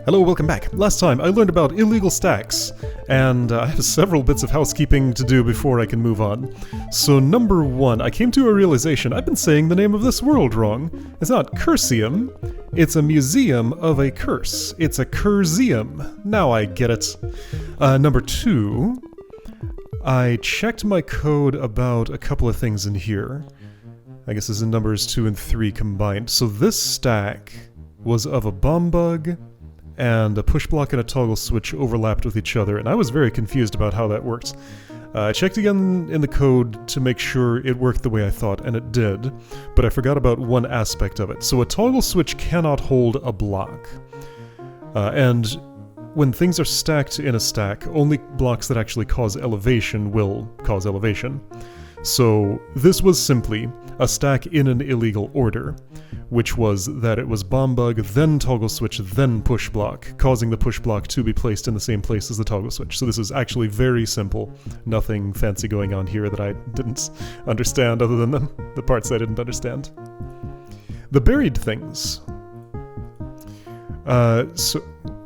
Hello, welcome back. Last time I learned about illegal stacks, and I have several bits of housekeeping to do before I can move on. So number one, I came to a realization I've been saying the name of this world wrong. It's not Curseum, it's a museum of a curse. It's a Curseum. Now I get it. Number two, I checked my code about a couple of things in here. I guess this is numbers 2 and 3 combined. So this stack was of a bomb bug, and a push block and a toggle switch overlapped with each other, and I was very confused about how that worked. I checked again in the code to make sure it worked the way I thought, and it did, but I forgot about one aspect of it. So a toggle switch cannot hold a block. And when things are stacked in a stack, only blocks that actually cause elevation will cause elevation. So this was simply a stack in an illegal order, which was that it was bomb bug, then toggle switch, then push block, causing the push block to be placed in the same place as the toggle switch. So this is actually very simple. Nothing fancy going on here that I didn't understand other than the parts I didn't understand. The buried things. So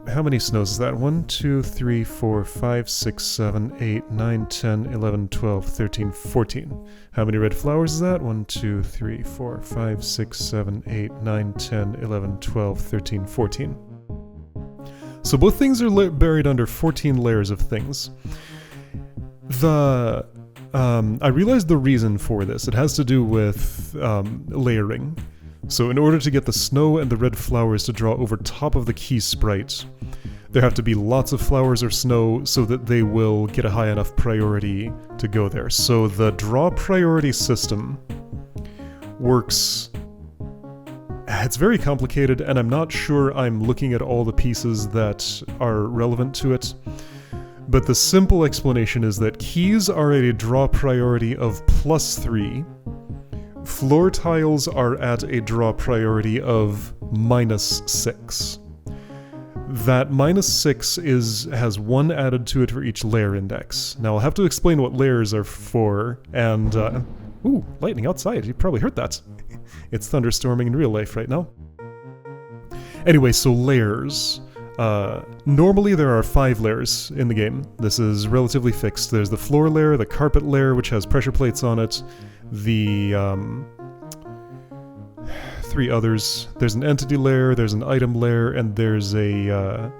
how many snows is that? 1, 2, 3, 4, 5, 6, 7, 8, 9, 10, 11, 12, 13, 14. How many red flowers is that? 1, 2, 3, 4, 5, 6, 7, 8, 9, 10, 11, 12, 13, 14. So both things are buried under 14 layers of things. I realized the reason for this. It has to do with layering. So in order to get the snow and the red flowers to draw over top of the key sprite, there have to be lots of flowers or snow so that they will get a high enough priority to go there. So the draw priority system works... It's very complicated, and I'm not sure I'm looking at all the pieces that are relevant to it. But the simple explanation is that keys are at a draw priority of +3, floor tiles are at a draw priority of -6. That -6 has 1 added to it for each layer index. Now I'll have to explain what layers are for, and ooh, lightning outside, you probably heard that. It's thunderstorming in real life right now. Anyway, so layers. Normally there are 5 layers in the game. This is relatively fixed. There's the floor layer, the carpet layer, which has pressure plates on it, the 3 others. There's an entity layer, there's an item layer, and there's a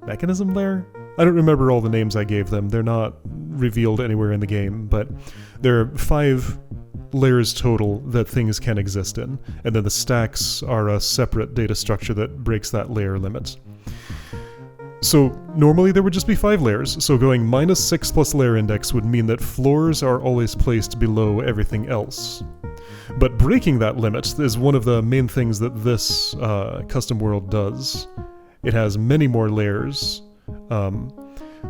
mechanism layer? I don't remember all the names I gave them. They're not revealed anywhere in the game, but there are 5 layers total that things can exist in, and then the stacks are a separate data structure that breaks that layer limit. So normally there would just be 5 layers, so going -6 plus layer index would mean that floors are always placed below everything else. But breaking that limit is one of the main things that this custom world does. It has many more layers.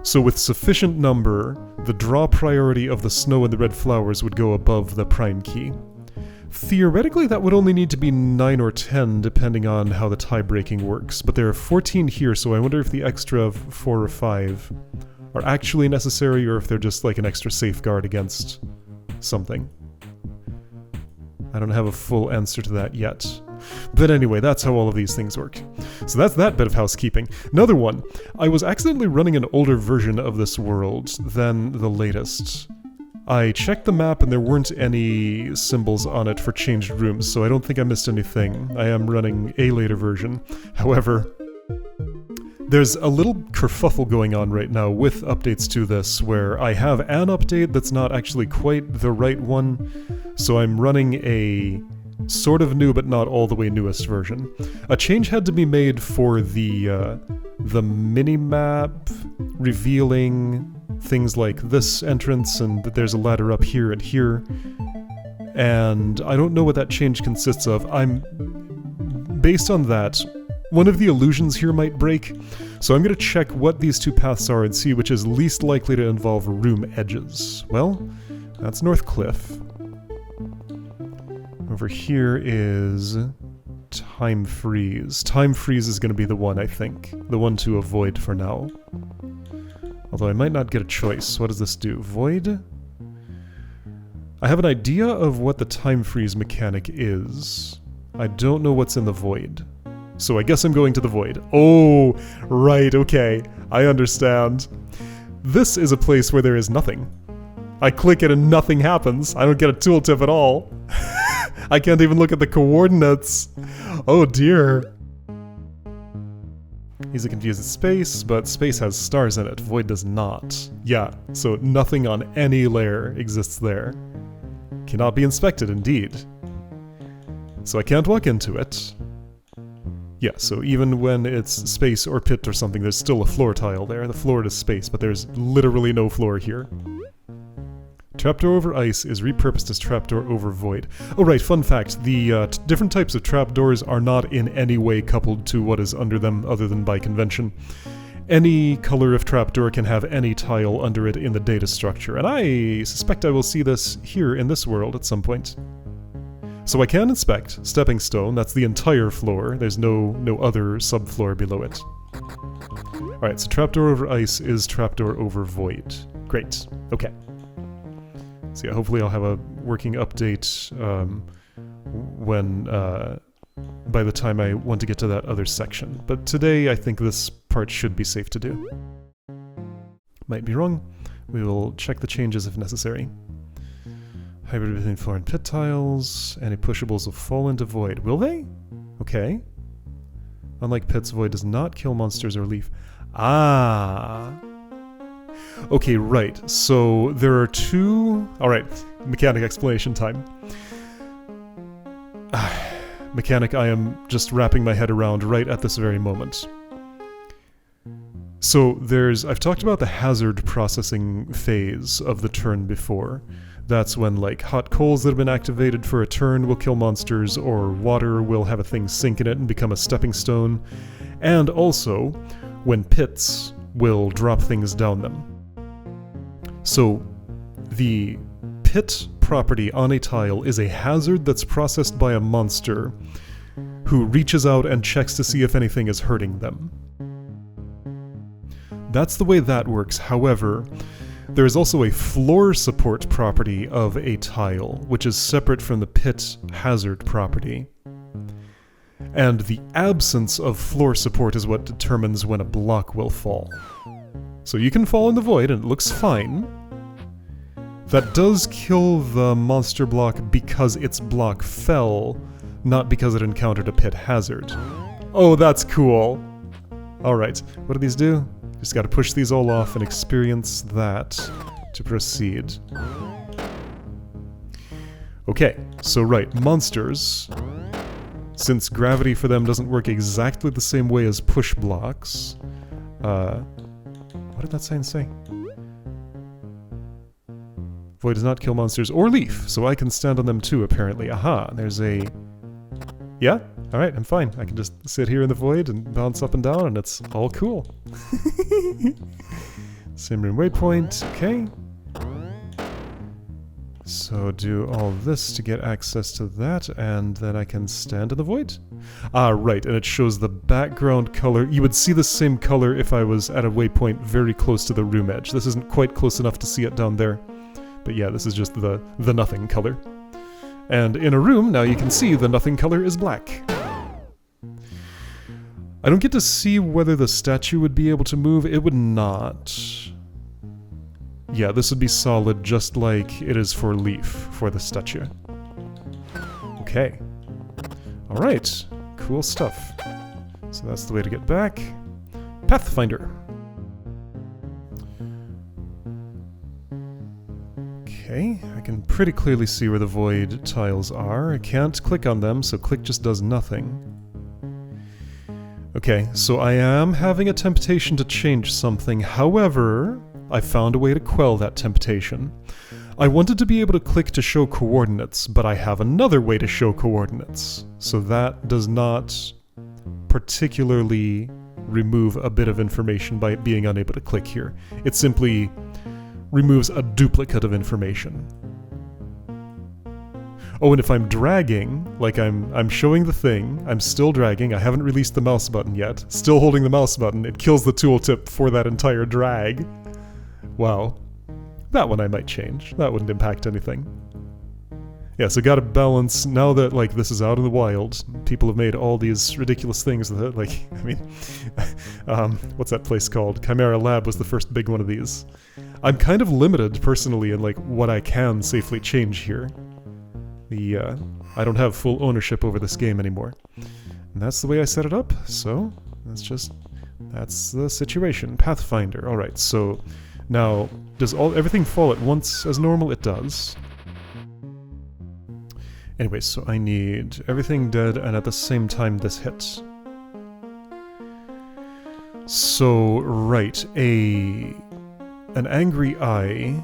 So with sufficient number, the draw priority of the snow and the red flowers would go above the prime key. Theoretically, that would only need to be 9 or 10, depending on how the tie-breaking works, but there are 14 here, so I wonder if the extra 4 or 5 are actually necessary, or if they're just like an extra safeguard against something. I don't have a full answer to that yet. But anyway, that's how all of these things work. So that's that bit of housekeeping. Another one, I was accidentally running an older version of this world than the latest. I checked the map and there weren't any symbols on it for changed rooms, so I don't think I missed anything. I am running a later version. However, there's a little kerfuffle going on right now with updates to this, where I have an update that's not actually quite the right one, so I'm running a sort of new but not all the way newest version. A change had to be made for the mini-map revealing things like this entrance and that there's a ladder up here and here. And I don't know what that change consists of. Based on that, one of the illusions here might break, so I'm going to check what these 2 paths are and see which is least likely to involve room edges. Well, that's North Cliff. Over here is Time Freeze. Time Freeze is going to be the one, I think. The one to avoid for now. Although I might not get a choice. What does this do? Void? I have an idea of what the Time Freeze mechanic is. I don't know what's in the Void. So I guess I'm going to the void. Oh, right, okay. I understand. This is a place where there is nothing. I click it and nothing happens. I don't get a tooltip at all. I can't even look at the coordinates. Oh dear. Easy confused space, but space has stars in it. Void does not. Yeah, so nothing on any layer exists there. Cannot be inspected, indeed. So I can't walk into it. Yeah, so even when it's space or pit or something, there's still a floor tile there. The floor is space, but there's literally no floor here. Trapdoor over ice is repurposed as trapdoor over void. Oh right, fun fact, the different types of trapdoors are not in any way coupled to what is under them other than by convention. Any color of trapdoor can have any tile under it in the data structure, and I suspect I will see this here in this world at some point. So I can inspect stepping stone, that's the entire floor, there's no other subfloor below it. Alright, so trapdoor over ice is trapdoor over void. Great, okay. So yeah, hopefully I'll have a working update when, by the time I want to get to that other section. But today I think this part should be safe to do. Might be wrong. We will check the changes if necessary. Hybrid between floor and pit tiles. Any pushables will fall into void. Will they? Okay. Unlike pits, void does not kill monsters or leaf. Ah. Okay, right. So there are two... Alright, mechanic explanation time. Mechanic I am just wrapping my head around right at this very moment. So I've talked about the hazard processing phase of the turn before. That's when, like, hot coals that have been activated for a turn will kill monsters, or water will have a thing sink in it and become a stepping stone. And also, when pits will drop things down them. So, the pit property on a tile is a hazard that's processed by a monster who reaches out and checks to see if anything is hurting them. That's the way that works. However, there is also a floor support property of a tile, which is separate from the pit hazard property. And the absence of floor support is what determines when a block will fall. So you can fall in the void and it looks fine. That does kill the monster block because its block fell, not because it encountered a pit hazard. Oh, that's cool! Alright, what do these do? Just gotta push these all off and experience that to proceed. Okay, so right, monsters. Since gravity for them doesn't work exactly the same way as push blocks... what did that sign say? Void does not kill monsters or leaf, so I can stand on them too, apparently. Aha, there's a... Yeah? Alright, I'm fine. I can just sit here in the void and bounce up and down, and it's all cool. Same room waypoint, okay. So do all this to get access to that, and then I can stand in the void. Ah, right, and it shows the background color. You would see the same color if I was at a waypoint very close to the room edge. This isn't quite close enough to see it down there. But yeah, this is just the nothing color. And in a room, now you can see the nothing color is black. I don't get to see whether the statue would be able to move. It would not. Yeah, this would be solid just like it is for Leaf, for the statue. Okay. Alright, cool stuff. So that's the way to get back. Pathfinder. Okay, I can pretty clearly see where the void tiles are. I can't click on them, so click just does nothing. Okay, so I am having a temptation to change something. However, I found a way to quell that temptation. I wanted to be able to click to show coordinates, but I have another way to show coordinates. So that does not particularly remove a bit of information by being unable to click here. It simply removes a duplicate of information. Oh, and if I'm dragging, like I'm showing the thing, I'm still dragging, I haven't released the mouse button yet, still holding the mouse button, it kills the tooltip for that entire drag. Wow. That one I might change. That wouldn't impact anything. Yeah, so gotta balance, now that, like, this is out in the wild, people have made all these ridiculous things that, like, I mean, what's that place called? Chimera Lab was the first big one of these. I'm kind of limited, personally, in, like, what I can safely change here. I don't have full ownership over this game anymore. And that's the way I set it up, so that's the situation. Pathfinder, alright, so now, does everything fall at once as normal? It does. Anyway, so I need everything dead and at the same time this hits. So, right, an angry eye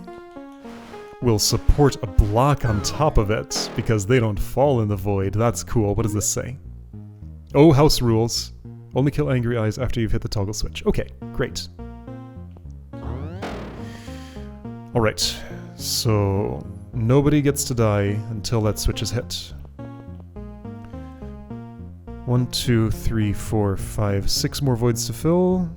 will support a block on top of it because they don't fall in the void. That's cool. What does this say? Oh, house rules. Only kill angry eyes after you've hit the toggle switch. Okay, great. Alright, so nobody gets to die until that switch is hit. 1, 2, 3, 4, 5, 6 more voids to fill.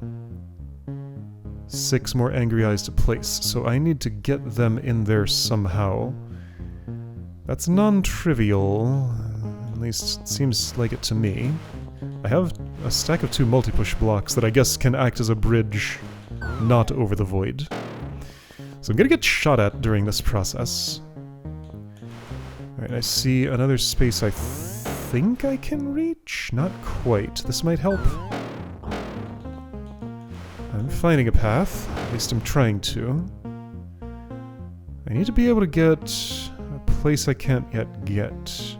6 more angry eyes to place, so I need to get them in there somehow. That's non-trivial, at least it seems like it to me. I have a stack of 2 multi-push blocks that I guess can act as a bridge not over the void. So I'm gonna get shot at during this process. Alright, I see another space I think I can reach? Not quite. This might help. I'm finding a path. At least I'm trying to. I need to be able to get a place I can't yet get.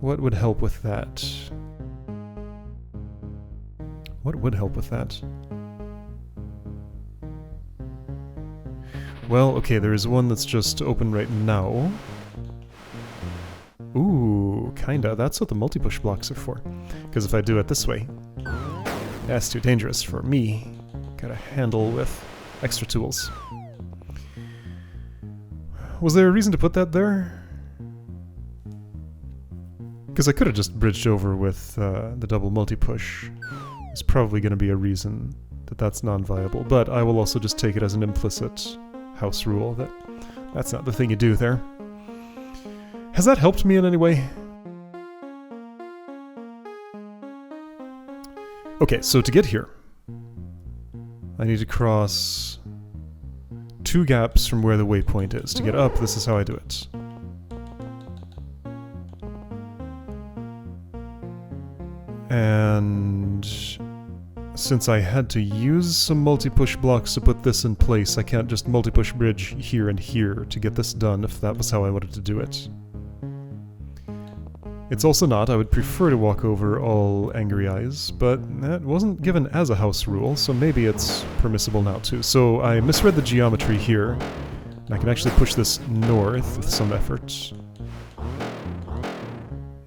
What would help with that? What would help with that? Well, okay, there is one that's just open right now. Ooh, kinda. That's what the multi-push blocks are for. Because if I do it this way, that's too dangerous for me. Gotta handle with extra tools. Was there a reason to put that there? Because I could have just bridged over with the double multi-push. There's probably going to be a reason that that's non-viable, but I will also just take it as an implicit house rule that that's not the thing you do there. Has that helped me in any way? Okay, so to get here, I need to cross 2 gaps from where the waypoint is. To get up, this is how I do it. And since I had to use some multi-push blocks to put this in place, I can't just multi-push bridge here and here to get this done if that was how I wanted to do it. It's also not. I would prefer to walk over all angry eyes, but that wasn't given as a house rule, so maybe it's permissible now too. So I misread the geometry here, and I can actually push this north with some effort.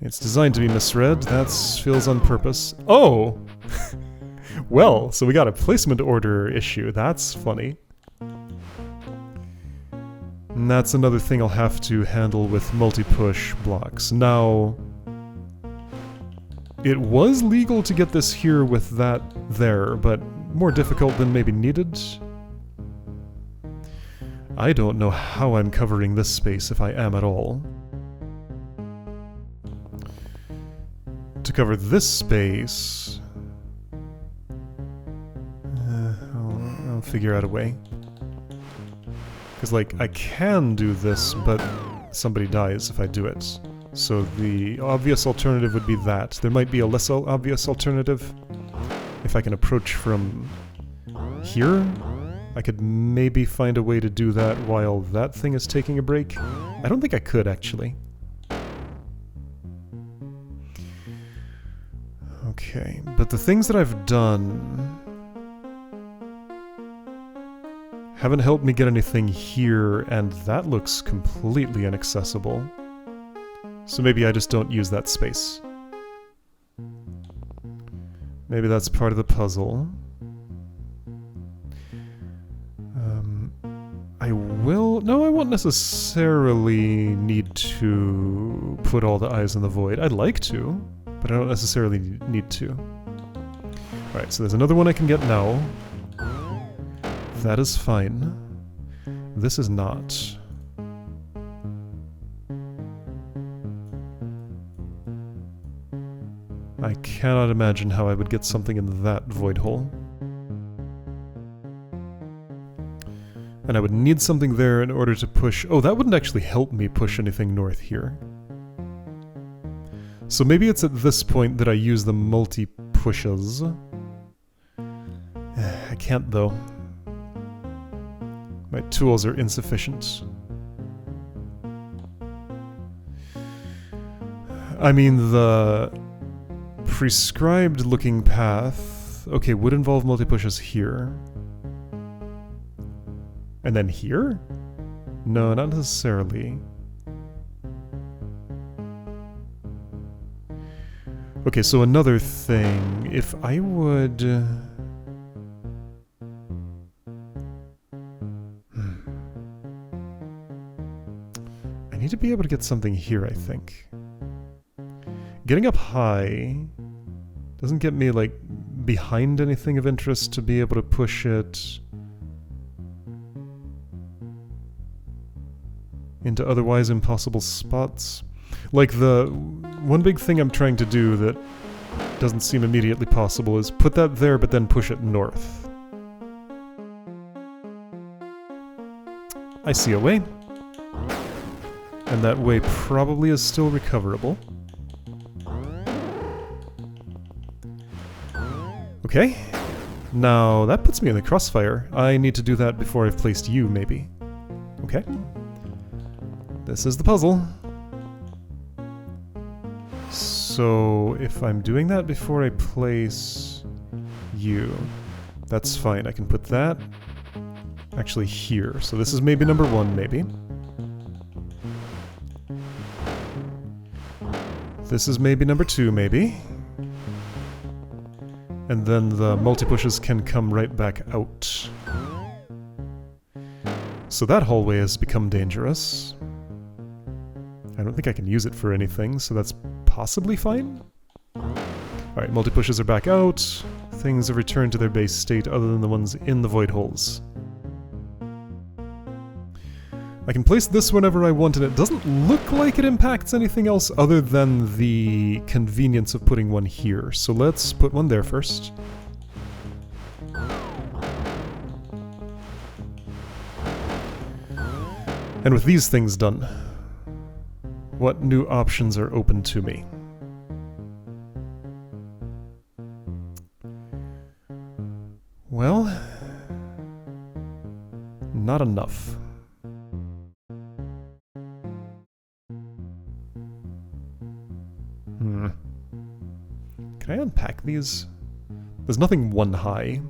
It's designed to be misread. That feels on purpose. Oh! Well, so we got a placement order issue. That's funny. And that's another thing I'll have to handle with multi-push blocks. Now, it was legal to get this here with that there, but more difficult than maybe needed. I don't know how I'm covering this space, if I am at all. To cover this space, I'll figure out a way. Because, like, I can do this, but somebody dies if I do it. So the obvious alternative would be that. There might be a less obvious alternative. If I can approach from here, I could maybe find a way to do that while that thing is taking a break. I don't think I could, actually. Okay, but the things that I've done haven't helped me get anything here, and that looks completely inaccessible. So maybe I just don't use that space. Maybe that's part of the puzzle. No, I won't necessarily need to put all the eyes in the void. I'd like to, but I don't necessarily need to. Alright, so there's another one I can get now. That is fine. This is not. I cannot imagine how I would get something in that void hole. And I would need something there in order to push... Oh, that wouldn't actually help me push anything north here. So maybe it's at this point that I use the multi-pushes. I can't, though. My tools are insufficient. I mean, the prescribed looking path... Okay, would involve multi-pushes here. And then here? No, not necessarily. Okay, so another thing. If I would... I need to be able to get something here, I think. Getting up high doesn't get me, like, behind anything of interest to be able to push it into otherwise impossible spots. Like, the one big thing I'm trying to do that doesn't seem immediately possible is put that there, but then push it north. I see a way. And that way probably is still recoverable. Okay. Now, that puts me in the crossfire. I need to do that before I've placed you, maybe. Okay. This is the puzzle. So, if I'm doing that before I place you, that's fine. I can put that actually here. So this is maybe number 1, maybe. This is maybe number 2, maybe. And then the multi-pushes can come right back out. So that hallway has become dangerous. I don't think I can use it for anything, so that's possibly fine? Alright, multi-pushes are back out. Things have returned to their base state other than the ones in the void holes. I can place this whenever I want, and it doesn't look like it impacts anything else other than the convenience of putting one here. So let's put one there first. And with these things done, what new options are open to me? Well, not enough. Can I unpack these? There's nothing 1 high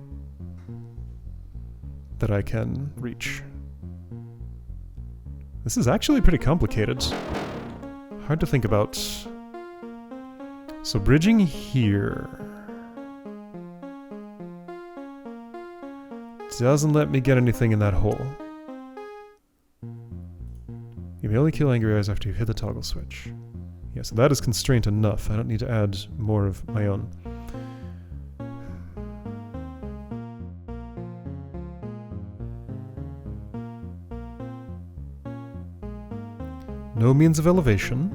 that I can reach. This is actually pretty complicated. Hard to think about. So bridging here doesn't let me get anything in that hole. You may only kill angry eyes after you hit the toggle switch. Yeah, so that is constraint enough. I don't need to add more of my own. No means of elevation.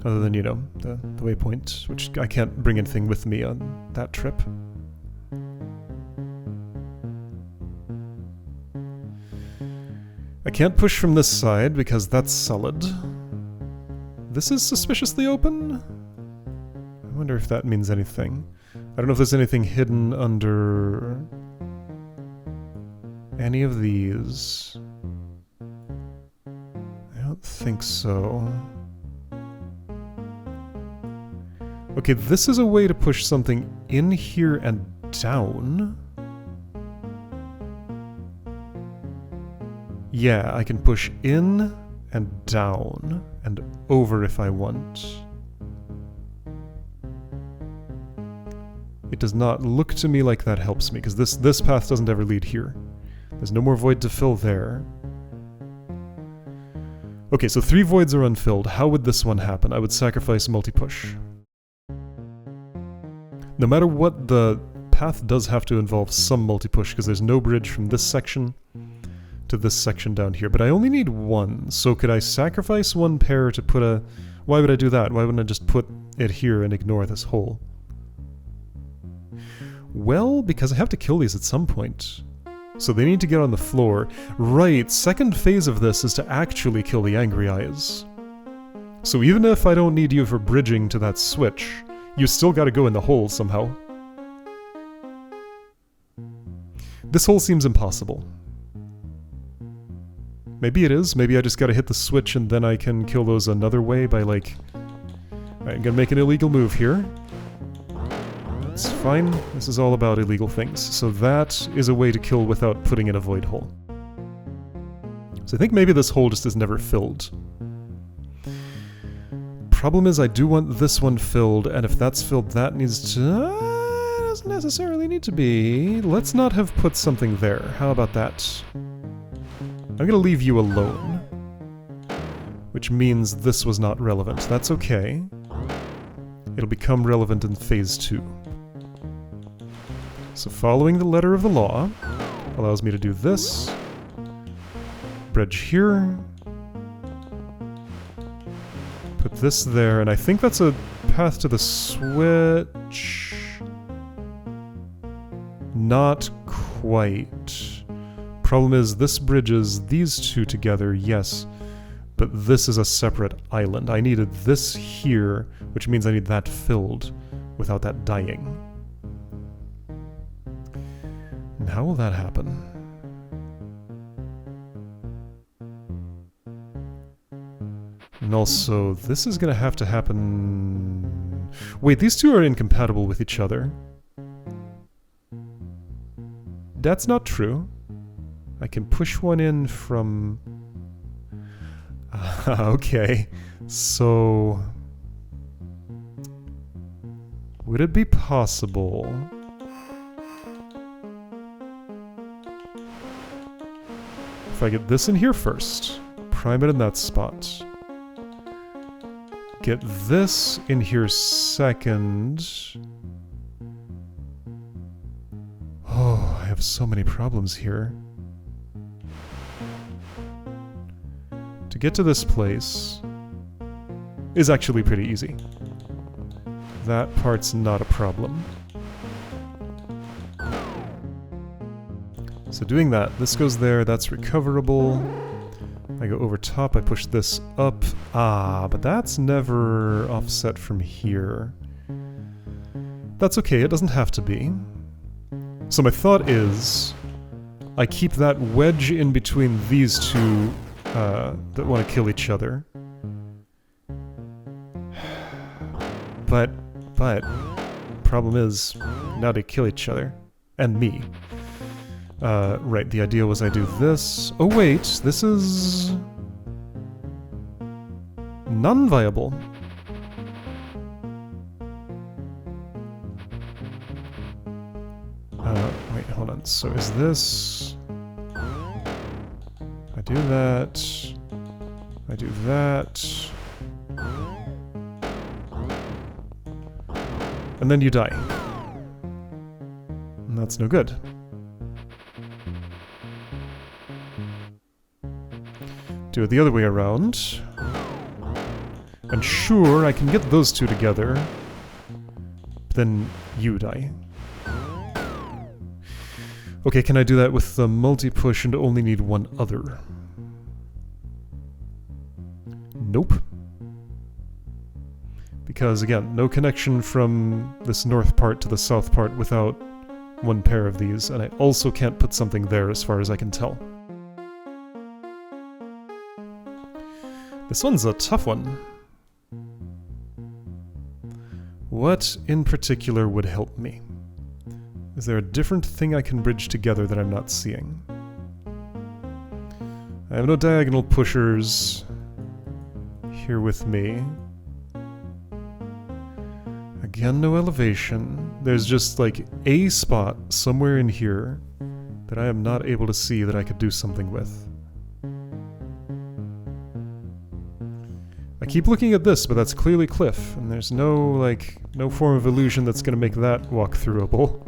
Other than, you know, the waypoint, which I can't bring anything with me on that trip. I can't push from this side because that's solid. This is suspiciously open? I wonder if that means anything. I don't know if there's anything hidden under any of these. I don't think so. Okay, this is a way to push something in here and down. Yeah, I can push in and down and over if I want. It does not look to me like that helps me, because this path doesn't ever lead here. There's no more void to fill there. Okay, so 3 voids are unfilled. How would this one happen? I would sacrifice multi-push. No matter what the path does have to involve some multi-push, because there's no bridge from this section to this section down here. But I only need one, so could I sacrifice one pair to put a... Why would I do that? Why wouldn't I just put it here and ignore this hole? Well, because I have to kill these at some point. So they need to get on the floor. Right, second phase of this is to actually kill the Angry Eyes. So even if I don't need you for bridging to that switch, you still gotta go in the hole somehow. This hole seems impossible. Maybe it is. Maybe I just gotta hit the switch and then I can kill those another way by like... Alright, I'm gonna make an illegal move here. It's fine. This is all about illegal things. So that is a way to kill without putting in a void hole. So I think maybe this hole just is never filled. Problem is I do want this one filled, and if that's filled, that needs to... doesn't necessarily need to be. Let's not have put something there. How about that? I'm gonna leave you alone. Which means this was not relevant. That's okay. It'll become relevant in phase 2. So following the letter of the law allows me to do this. Bridge here. Put this there, and I think that's a path to the switch. Not quite. Problem is, this bridges these two together, yes, but this is a separate island. I needed this here, which means I need that filled without that dying. And how will that happen? And also, this is gonna have to happen... Wait, these two are incompatible with each other. That's not true. I can push one in from... okay, so... Would it be possible... If I get this in here first, prime it in that spot. Get this in here second. Oh, I have so many problems here. To get to this place is actually pretty easy. That part's not a problem. So doing that, this goes there, that's recoverable. I go over top, I push this up. Ah, but that's never offset from here. That's okay, it doesn't have to be. So my thought is, I keep that wedge in between these two that want to kill each other. But, problem is, now they kill each other. And me. Right, the idea was I do this. Oh wait, this is... non-viable. Wait, hold on. So is this... I do that... I do that... And then you die. And that's no good. Do it the other way around. And sure, I can get those two together. But then you die. Okay, can I do that with the multi-push and only need one other? Nope. Because, again, no connection from this north part to the south part without one pair of these, and I also can't put something there as far as I can tell. This one's a tough one. What in particular would help me? Is there a different thing I can bridge together that I'm not seeing? I have no diagonal pushers here with me. Again, no elevation. There's just like a spot somewhere in here that I am not able to see that I could do something with. I keep looking at this, but that's clearly cliff, and there's no, like, no form of illusion that's gonna make that walk-throughable.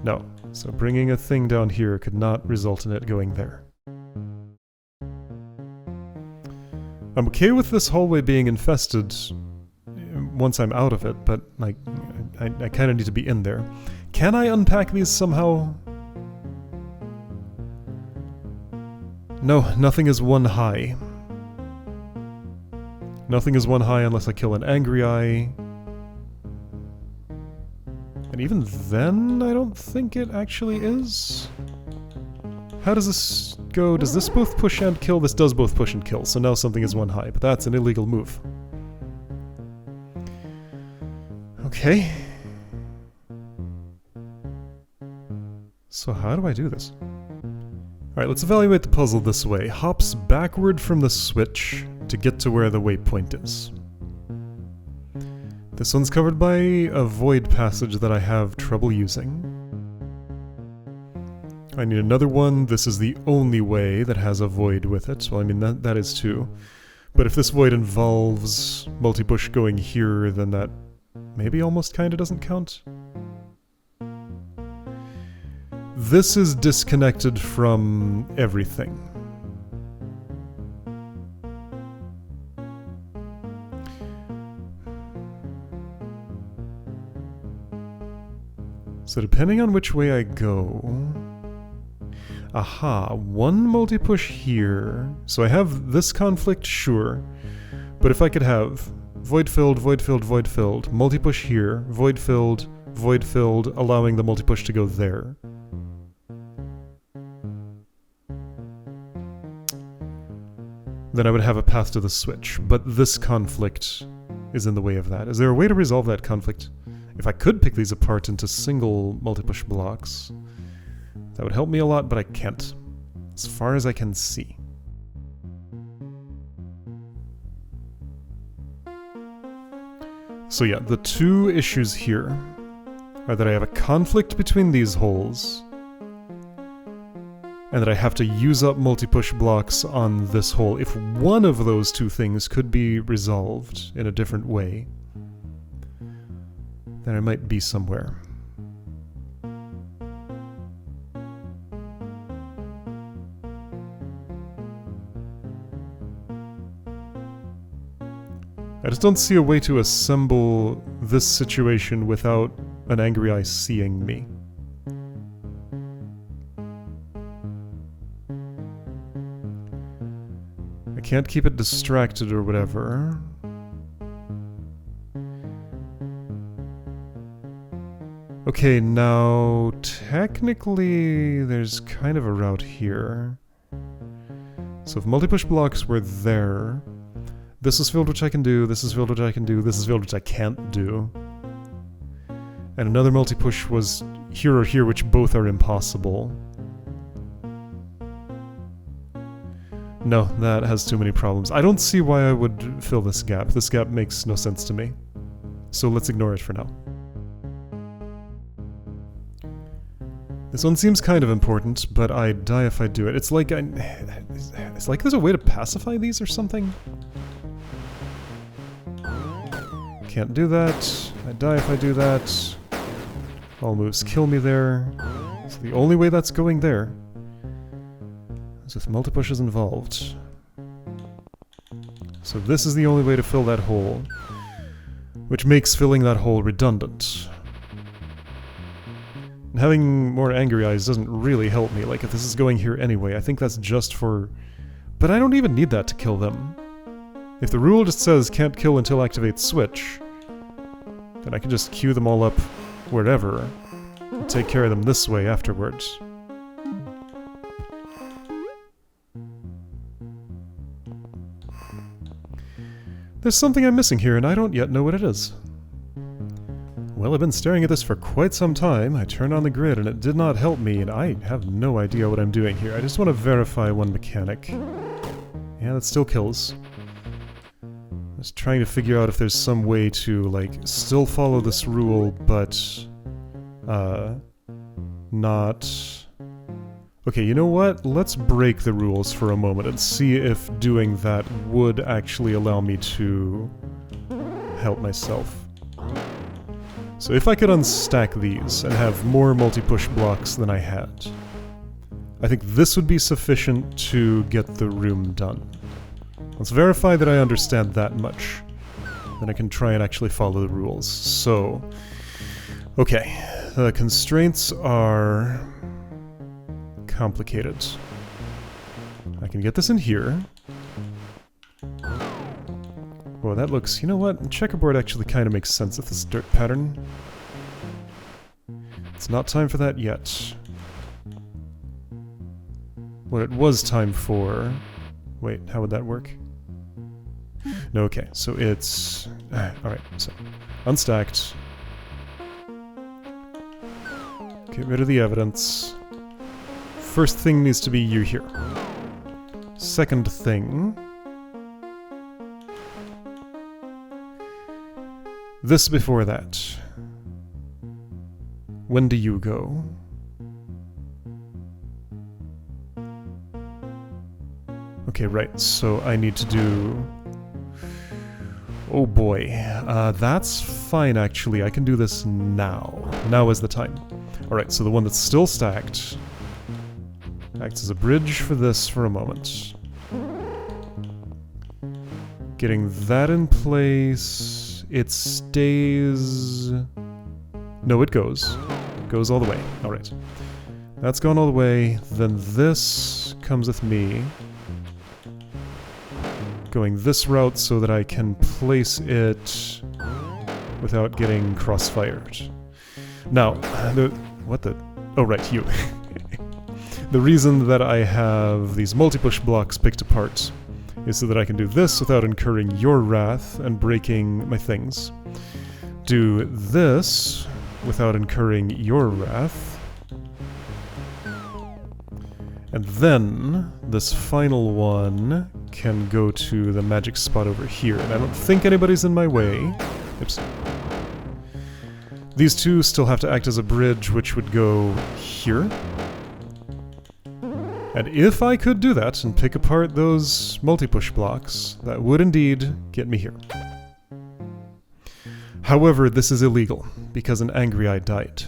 No. So bringing a thing down here could not result in it going there. I'm okay with this hallway being infested once I'm out of it, but like, I kind of need to be in there. Can I unpack these somehow? No, nothing is one high. Nothing is one high unless I kill an angry eye. And even then, I don't think it actually is. How does this go? Does this both push and kill? This does both push and kill, so now something is one high, but that's an illegal move. Okay. So how do I do this? Alright, let's evaluate the puzzle this way. Hops backward from the switch to get to where the waypoint is. This one's covered by a void passage that I have trouble using. I need another one. This is the only way that has a void with it. Well, I mean, that is too. But if this void involves multi-push going here, then that maybe almost kinda doesn't count. This is disconnected from everything. So depending on which way I go... Aha, one multi-push here. So I have this conflict, sure. But if I could have void filled, void filled, void filled, multi-push here, void filled, allowing the multi-push to go there. Then I would have a path to the switch, but this conflict is in the way of that. Is there a way to resolve that conflict? If I could pick these apart into single multi-push blocks, that would help me a lot, but I can't, as far as I can see. So yeah, the two issues here are that I have a conflict between these holes, and that I have to use up multi-push blocks on this hole. If one of those two things could be resolved in a different way, then I might be somewhere. I just don't see a way to assemble this situation without an angry eye seeing me. I can't keep it distracted or whatever. Okay, now technically there's kind of a route here. So if multi-push blocks were there, this is filled which I can do, this is filled which I can do, this is filled which I can't do. And another multi-push was here or here, which both are impossible. No, that has too many problems. I don't see why I would fill this gap. This gap makes no sense to me. So let's ignore it for now. This one seems kind of important, but I die if I do it. It's like it's like there's a way to pacify these or something. Can't do that. I die if I do that. All moves kill me there. So the only way that's going there is with multi-pushes involved. So this is the only way to fill that hole, which makes filling that hole redundant. And having more angry eyes doesn't really help me. Like, if this is going here anyway, I think that's just for... But I don't even need that to kill them. If the rule just says can't kill until activate switch, then I can just queue them all up wherever and take care of them this way afterwards. There's something I'm missing here and I don't yet know what it is. Well, I've been staring at this for quite some time. I turned on the grid and it did not help me, and I have no idea what I'm doing here. I just want to verify one mechanic. Yeah, that still kills. I was trying to figure out if there's some way to, like, still follow this rule, but... not... Okay, you know what? Let's break the rules for a moment and see if doing that would actually allow me to help myself. So if I could unstack these and have more multi-push blocks than I had, I think this would be sufficient to get the room done. Let's verify that I understand that much. Then I can try and actually follow the rules. So, okay, the constraints are complicated. I can get this in here. Well, that looks... You know what? Checkerboard actually kind of makes sense with this dirt pattern. It's not time for that yet. What it was time for... Wait, how would that work? No, okay, so it's... Alright, so... Unstacked. Get rid of the evidence. First thing needs to be you here. Second thing... This before that. When do you go? Okay, right, so I need to do... Oh boy, that's fine actually, I can do this now. Now is the time. Alright, so the one that's still stacked acts as a bridge for this for a moment. Getting that in place... It stays... No, it goes. It goes all the way. Alright. That's gone all the way. Then this comes with me. Going this route so that I can place it without getting cross-fired. Now, what the... Oh, right, you. The reason that I have these multi-push blocks picked apart is so that I can do this without incurring your wrath and breaking my things. Do this without incurring your wrath. And then this final one can go to the magic spot over here. And I don't think anybody's in my way. Oops. These two still have to act as a bridge, which would go here. And if I could do that and pick apart those multi-push blocks, that would indeed get me here. However, this is illegal, because an angry eye died.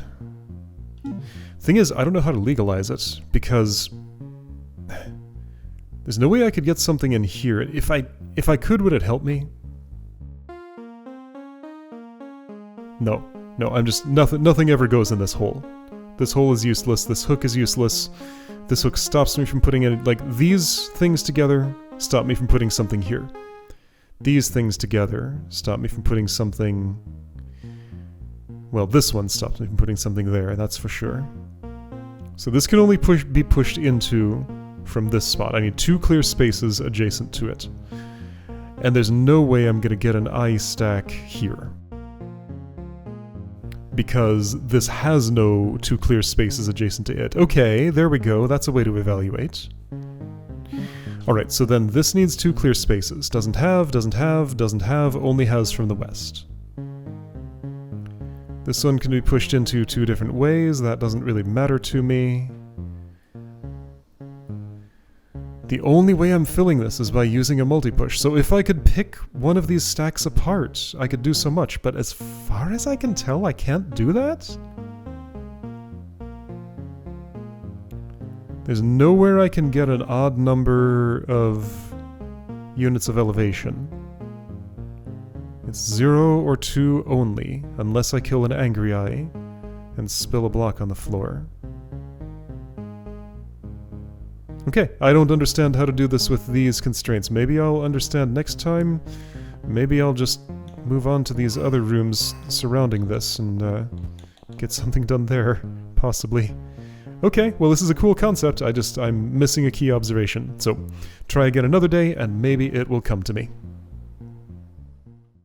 Thing is, I don't know how to legalize it, because... There's no way I could get something in here. If I could, would it help me? No. No, I'm just... Nothing ever goes in this hole. This hole is useless, this hook is useless. This hook stops me from putting in... Like, these things together stop me from putting something here. These things together stop me from putting something... Well, this one stops me from putting something there, that's for sure. So this can only be pushed into from this spot. I need two clear spaces adjacent to it. And there's no way I'm going to get an eye stack here. Because this has no two clear spaces adjacent to it. Okay, there we go, that's a way to evaluate. Alright, so then this needs two clear spaces. Doesn't have, doesn't have, doesn't have, only has from the west. This one can be pushed into two different ways, that doesn't really matter to me. The only way I'm filling this is by using a multi-push, so if I could pick one of these stacks apart, I could do so much, but as far as I can tell, I can't do that? There's nowhere I can get an odd number of units of elevation. It's 0 or 2 only, unless I kill an angry eye and spill a block on the floor. Okay, I don't understand how to do this with these constraints. Maybe I'll understand next time. Maybe I'll just move on to these other rooms surrounding this and get something done there, possibly. Okay, well this is a cool concept, I'm missing a key observation. So, try again another day and maybe it will come to me.